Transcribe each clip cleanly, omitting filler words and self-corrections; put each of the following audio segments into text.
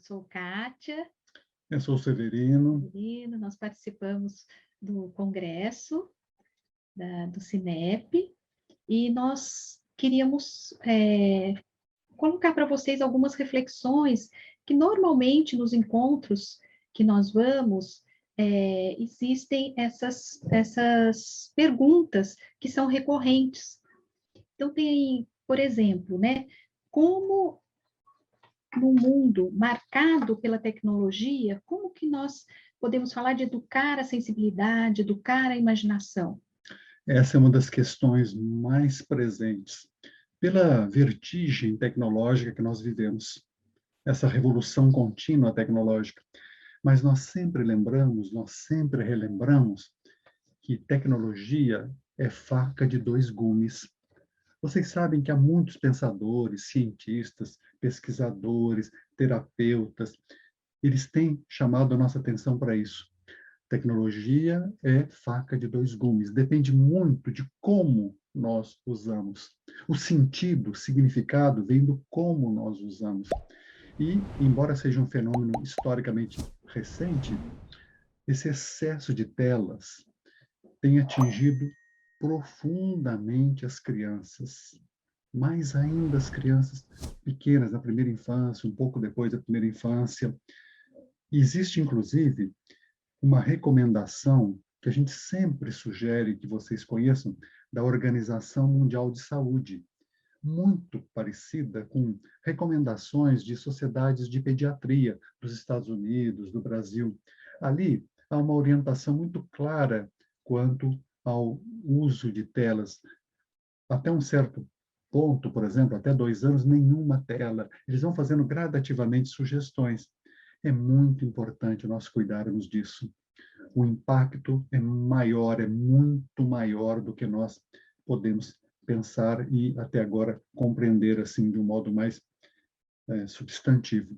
sou Kátia Eu sou o Severino. Severino, nós participamos do congresso do CINEP e nós queríamos colocar para vocês algumas reflexões que normalmente nos encontros que nós vamos, existem essas perguntas que são recorrentes. Então, tem, por exemplo, né, como num mundo marcado pela tecnologia, como que nós podemos falar de educar a sensibilidade, educar a imaginação? Essa é uma das questões mais presentes pela vertigem tecnológica que nós vivemos, essa revolução contínua tecnológica. Mas nós sempre lembramos, nós sempre relembramos que tecnologia é faca de dois gumes. Vocês sabem que há muitos pensadores, cientistas, pesquisadores, terapeutas, eles têm chamado a nossa atenção para isso. Tecnologia é faca de dois gumes, depende muito de como nós usamos. O sentido, o significado vem do como nós usamos. E, embora seja um fenômeno historicamente recente, esse excesso de telas tem atingido profundamente as crianças, mais ainda as crianças pequenas, na primeira infância, um pouco depois da primeira infância. Existe, inclusive, uma recomendação que a gente sempre sugere que vocês conheçam, da Organização Mundial de Saúde, muito parecida com recomendações de sociedades de pediatria dos Estados Unidos, do Brasil. Ali há uma orientação muito clara quanto ao uso de telas. Até um certo ponto, por exemplo, até 2 anos, nenhuma tela. Eles vão fazendo gradativamente sugestões. É muito importante nós cuidarmos disso. O impacto é maior, é muito maior do que nós podemos pensar e até agora compreender assim de um modo mais substantivo.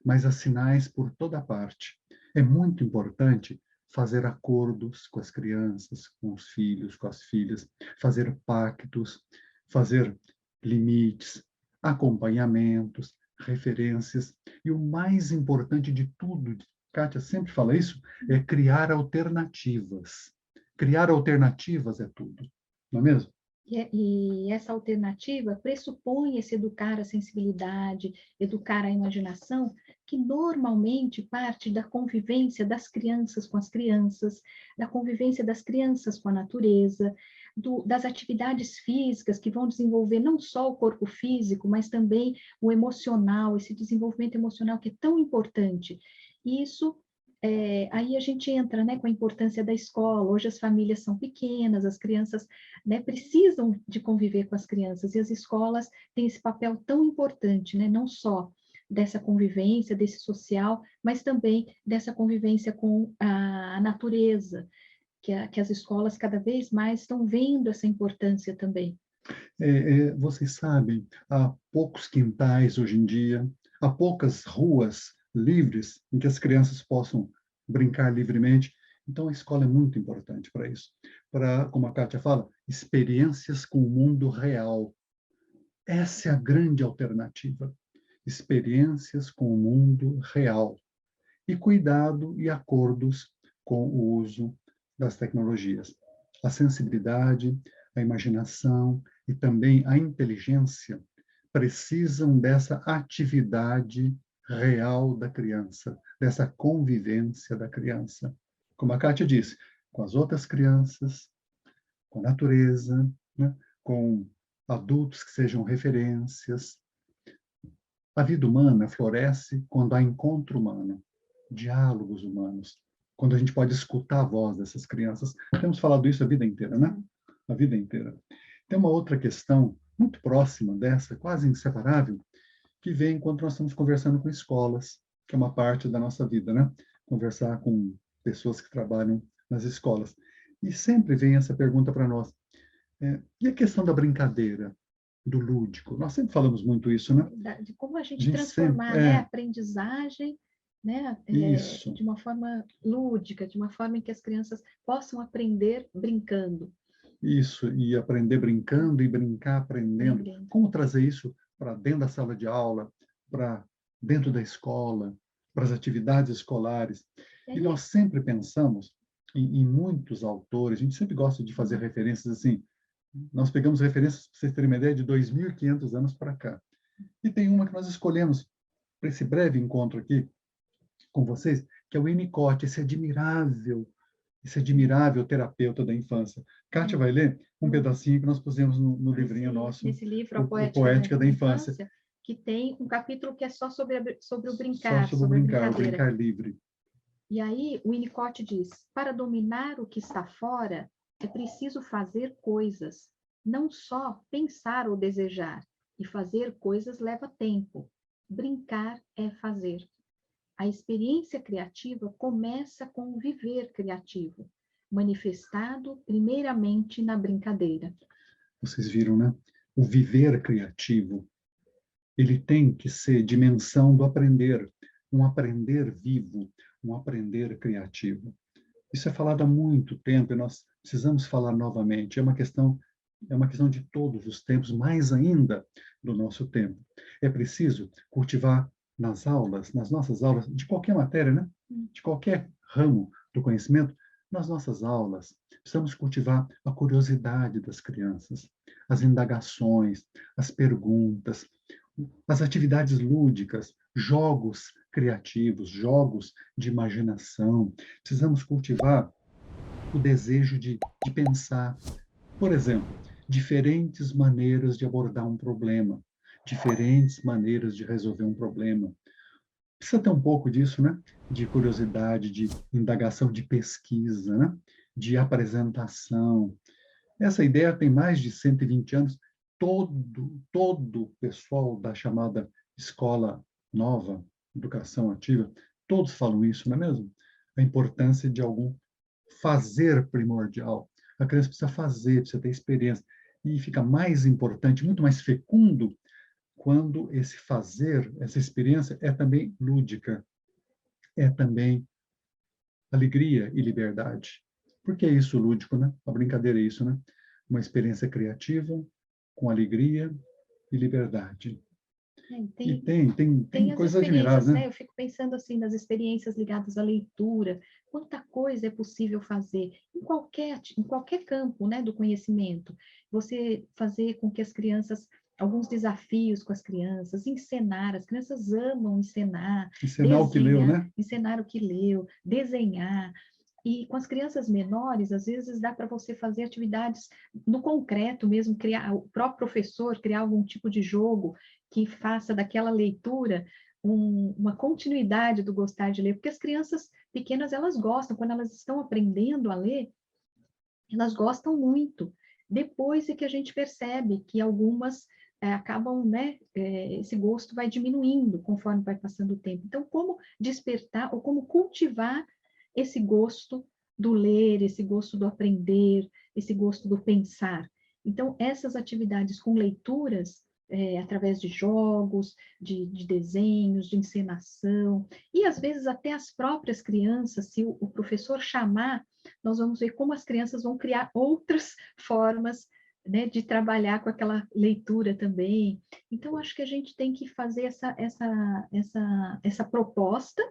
Mas há sinais por toda parte. É muito importante fazer acordos com as crianças, com os filhos, com as filhas, fazer pactos, fazer limites, acompanhamentos, referências. E o mais importante de tudo, Kátia sempre fala isso, é criar alternativas. Criar alternativas é tudo, não é mesmo? E essa alternativa pressupõe esse educar a sensibilidade, educar a imaginação, que normalmente parte da convivência das crianças com as crianças, da convivência das crianças com a natureza, das atividades físicas que vão desenvolver não só o corpo físico, mas também o emocional, esse desenvolvimento emocional que é tão importante. E isso aí a gente entra, né, com a importância da escola. Hoje as famílias são pequenas, as crianças, né, precisam de conviver com as crianças, e as escolas têm esse papel tão importante, né, não só dessa convivência, desse social, mas também dessa convivência com a natureza, que as escolas cada vez mais estão vendo essa importância também. Vocês sabem, há poucos quintais hoje em dia, há poucas ruas livres em que as crianças possam brincar livremente. Então, a escola é muito importante para isso. Para, como a Kátia fala, experiências com o mundo real. Essa é a grande alternativa. Experiências com o mundo real. E cuidado e acordos com o uso das tecnologias. A sensibilidade, a imaginação e também a inteligência precisam dessa atividade real da criança, dessa convivência da criança. Como a Kátia disse, com as outras crianças, com a natureza, né? Com adultos que sejam referências. A vida humana floresce quando há encontro humano, diálogos humanos, quando a gente pode escutar a voz dessas crianças. Temos falado isso a vida inteira, né? A vida inteira. Tem uma outra questão muito próxima dessa, quase inseparável, que vem enquanto nós estamos conversando com escolas, que é uma parte da nossa vida, né? Conversar com pessoas que trabalham nas escolas. E sempre vem essa pergunta para nós. E a questão da brincadeira, do lúdico? Nós sempre falamos muito isso, né? De como a A gente gente transformar, sempre, né, a aprendizagem, né, isso. de uma forma lúdica, de uma forma em que as crianças possam aprender brincando. Isso, e aprender brincando e brincar aprendendo. Aprendendo. Como trazer isso para dentro da sala de aula, para dentro da escola, para as atividades escolares. E E aí, nós sempre pensamos em muitos autores, a gente sempre gosta de fazer referências assim. Nós pegamos referências, para vocês terem uma ideia, de 2.500 anos para cá. E tem uma que nós escolhemos para esse breve encontro aqui com vocês, que é o Winnicott, esse admirável terapeuta da infância. Kátia vai ler um pedacinho que nós pusemos no livrinho nosso, nesse livro, o Poética da Infância. Que tem um capítulo que é só sobre o Só brincar, sobre o brincar, a o brincadeira. brincar livre. E aí, o Winnicott diz, para dominar o que está fora, é preciso fazer coisas, não só pensar ou desejar. E fazer coisas leva tempo. Brincar é fazer. A experiência criativa começa com o viver criativo, manifestado primeiramente na brincadeira. Vocês viram, né? O viver criativo, ele tem que ser dimensão do aprender, um aprender vivo, um aprender criativo. Isso é falado há muito tempo e nós precisamos falar novamente. É uma questão de todos os tempos, mais ainda do nosso tempo. É preciso cultivar nas aulas, nas nossas aulas, de qualquer matéria, né? De qualquer ramo do conhecimento, nas nossas aulas, precisamos cultivar a curiosidade das crianças, as indagações, as perguntas, as atividades lúdicas, jogos criativos, jogos de imaginação. Precisamos cultivar o desejo de pensar. Por exemplo, diferentes maneiras de abordar um problema, diferentes maneiras de resolver um problema. Precisa ter um pouco disso, né? De curiosidade, de indagação, de pesquisa, né? De apresentação. Essa ideia tem mais de 120 anos. Todo o pessoal da chamada escola nova, educação ativa, todos falam isso, não é mesmo? A importância de algum fazer primordial. A criança precisa fazer, precisa ter experiência. E fica mais importante, muito mais fecundo, quando esse fazer, essa experiência é também lúdica, é também alegria e liberdade. Por que é isso lúdico, né? A brincadeira é isso, né? Uma experiência criativa, com alegria e liberdade. E tem as coisas experiências, admiráveis, né? né? Eu fico pensando assim nas experiências ligadas à leitura, quanta coisa é possível fazer em qualquer campo, né, do conhecimento. Você fazer com que as crianças alguns desafios com as crianças, encenar, as crianças amam encenar, Ensinar o que leu, né? encenar o que leu, desenhar. E com as crianças menores, às vezes dá para você fazer atividades no concreto mesmo, criar o próprio professor, criar algum tipo de jogo que faça daquela leitura uma continuidade do gostar de ler, porque as crianças pequenas, elas gostam, quando elas estão aprendendo a ler, elas gostam muito. Depois é que a gente percebe que algumas acabam, né, esse gosto vai diminuindo conforme vai passando o tempo. Então, como despertar ou como cultivar esse gosto do ler, esse gosto do aprender, esse gosto do pensar? Então, essas atividades com leituras, através de jogos, de desenhos, de encenação, e às vezes até as próprias crianças, se o professor chamar, nós vamos ver como as crianças vão criar outras formas, né, de trabalhar com aquela leitura também. Então, acho que a gente tem que fazer essa proposta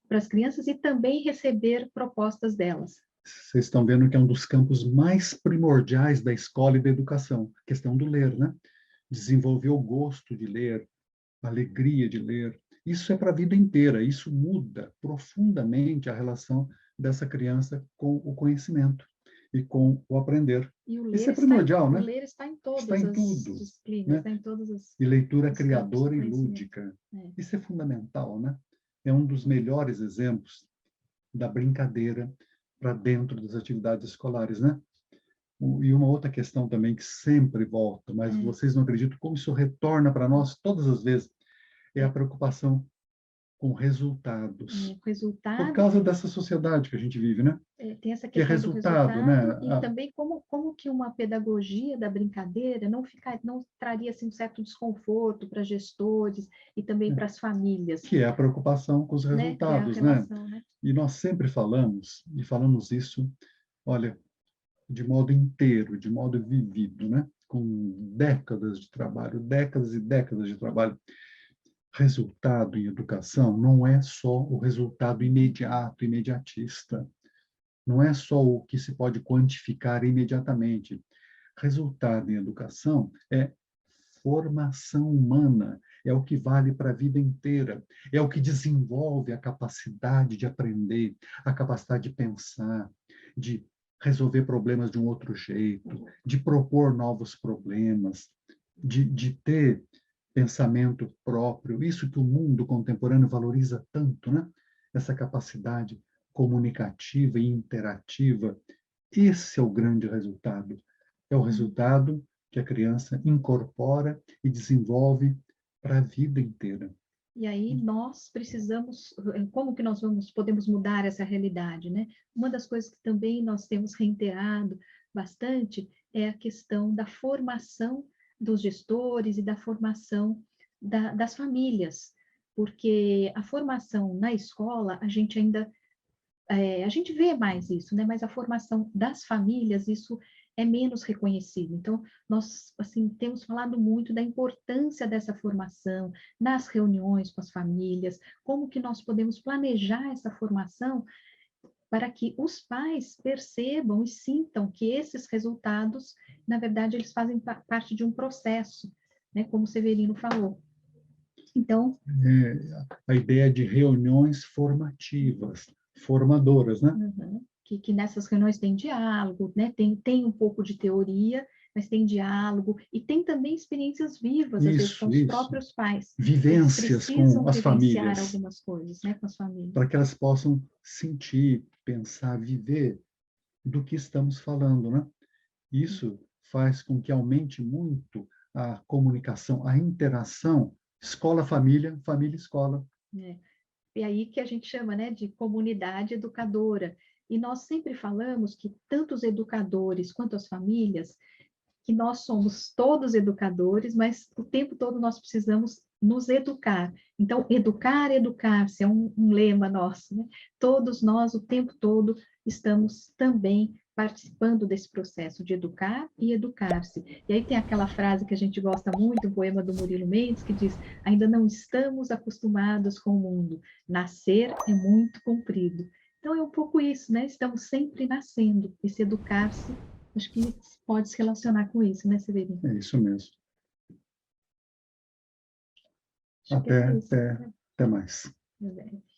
para as crianças e também receber propostas delas. Vocês estão vendo que é um dos campos mais primordiais da escola e da educação, a questão do ler, né? Desenvolver o gosto de ler, a alegria de ler. Isso é para a vida inteira, isso muda profundamente a relação dessa criança com o conhecimento e com o aprender. E Isso é primordial, o né? ler está em todas Está em as tudo, disciplinas, né? está em todos E leitura os campos do criadora e conhecimento. lúdica. Isso é fundamental, né? É um dos melhores exemplos da brincadeira para dentro das atividades escolares, né? E uma outra questão também que sempre volta, mas vocês não acreditam como isso retorna para nós todas as vezes, é a preocupação com resultados. Por Resultado, causa dessa sociedade que a gente vive, né? tem essa Que é questão do resultado, né? resultado e também como que uma pedagogia da brincadeira não traria assim, um certo desconforto para gestores e também para as famílias. Que é a preocupação com os né? Criar resultados, né? relação, né? E nós sempre falamos, e falamos isso, olha, de modo inteiro, de modo vivido, né? Com décadas de trabalho, décadas e décadas de trabalho. resultado em educação não é só o resultado imediato, imediatista. Não é só o que se pode quantificar imediatamente. Resultado em educação é formação humana, é o que vale para a vida inteira, é o que desenvolve a capacidade de aprender, a capacidade de pensar, de resolver problemas de um outro jeito, de propor novos problemas, de ter pensamento próprio, isso que o mundo contemporâneo valoriza tanto, né? Essa capacidade comunicativa e interativa. Esse é o grande resultado. É o resultado que a criança incorpora e desenvolve para a vida inteira. E aí nós precisamos, como que nós podemos mudar essa realidade, né? Uma das coisas que também nós temos reiterado bastante é a questão da formação dos gestores e da formação das famílias, porque a formação na escola, a gente ainda a gente vê mais isso, né? Mas a formação das famílias, isso é menos reconhecido. Então, nós, assim, temos falado muito da importância dessa formação nas reuniões com as famílias, como que nós podemos planejar essa formação para que os pais percebam e sintam que esses resultados, na verdade, eles fazem parte de um processo, né? Como o Severino falou. Então, A ideia de reuniões formativas, formadoras, né? Que nessas reuniões tem diálogo, né? Tem um pouco de teoria, mas tem diálogo, e tem também experiências vivas, às vezes, com os próprios pais. Eles Vivências precisam com as vivenciar famílias, algumas coisas, né, com as famílias. para que elas possam sentir, pensar, viver do que estamos falando, né? Isso faz com que aumente muito a comunicação, a interação escola-família, família-escola. E aí que a gente chama, né, de comunidade educadora. E nós sempre falamos que tanto os educadores quanto as famílias, que nós somos todos educadores, mas o tempo todo nós precisamos nos educar. Então, educar, educar-se é um lema nosso, né? Todos nós, o tempo todo, estamos também participando desse processo de educar e educar-se. E aí tem aquela frase que a gente gosta muito, um poema do Murilo Mendes, que diz: ainda não estamos acostumados com o mundo, nascer é muito comprido. Então é um pouco isso, né? Estamos sempre nascendo, e se educar-se, acho que pode se relacionar com isso, né, Severino? É isso mesmo. Acho que é isso. Até mais. É.